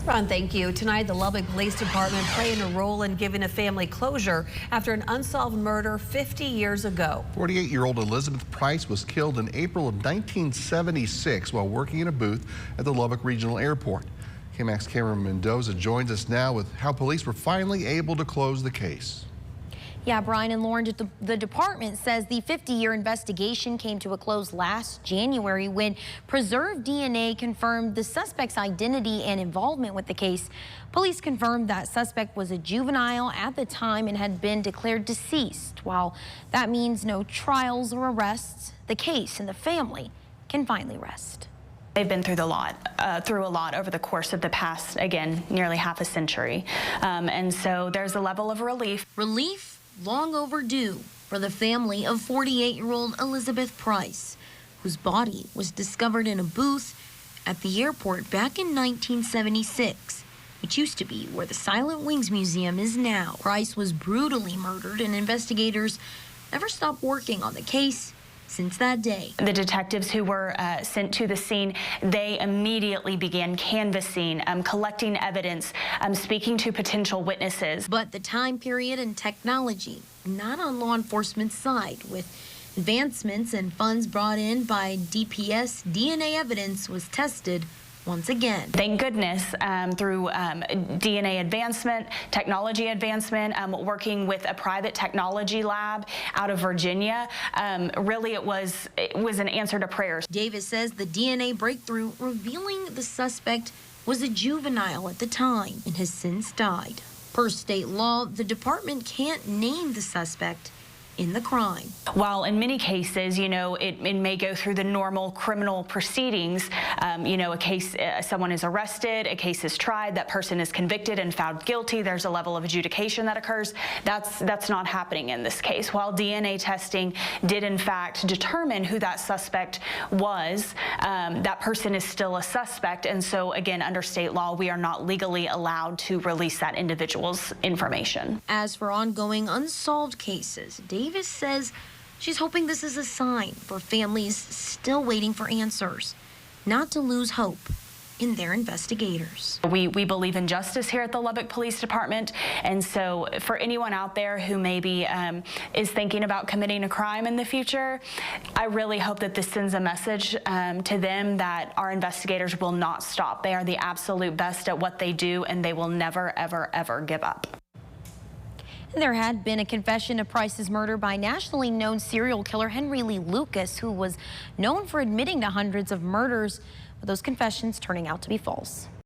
Ron, thank you. Tonight, the Lubbock Police Department playing a role in giving a family closure after an unsolved murder 50 years ago. 48-year-old Elizabeth Price was killed in April of 1976 while working in a booth at the Lubbock Regional Airport. KAMC Kamryn Mendoza joins us now with how police were finally able to close the case. Yeah, Brian and Lauren, the department says the 50-year investigation came to a close last January when preserved DNA confirmed the suspect's identity and involvement with the case. Police confirmed that suspect was a juvenile at the time and had been declared deceased. While that means no trials or arrests, the case and the family can finally rest. They've been through a lot over the course of the past, again, nearly half a century. And so there's a level of relief. Relief long overdue for the family of 48-year-old Elizabeth Price, whose body was discovered in a booth at the airport back in 1976, which used to be where the Silent Wings Museum is now. Price was brutally murdered, and investigators never stopped working on the case since that day. The detectives who were sent to the scene, they immediately began canvassing, collecting evidence, speaking to potential witnesses. But the time period and technology, not on law enforcement's side. With advancements and funds brought in by DPS, DNA evidence was tested once again. Thank goodness through DNA advancement, technology advancement, working with a private technology lab out of Virginia. Really, it was an answer to prayers. Davis says the DNA breakthrough revealing the suspect was a juvenile at the time and has since died. Per state law, the department can't name the suspect in the crime. While in many cases, you know, it may go through the normal criminal proceedings, you know, a case, someone is arrested, a case is tried, that person is convicted and found guilty, there's a level of adjudication that occurs. That's not happening in this case. While DNA testing did in fact determine who that suspect was, that person is still a suspect, and so again, under state law, we are not legally allowed to release that individual's information. As for ongoing unsolved cases, Davis says she's hoping this is a sign for families still waiting for answers, not to lose hope in their investigators. We believe in justice here at the Lubbock Police Department, and so for anyone out there who maybe is thinking about committing a crime in the future, I really hope that this sends a message to them that our investigators will not stop. They are the absolute best at what they do, and they will never, ever, ever give up. There had been a confession of Price's murder by nationally known serial killer Henry Lee Lucas, who was known for admitting to hundreds of murders, with those confessions turning out to be false.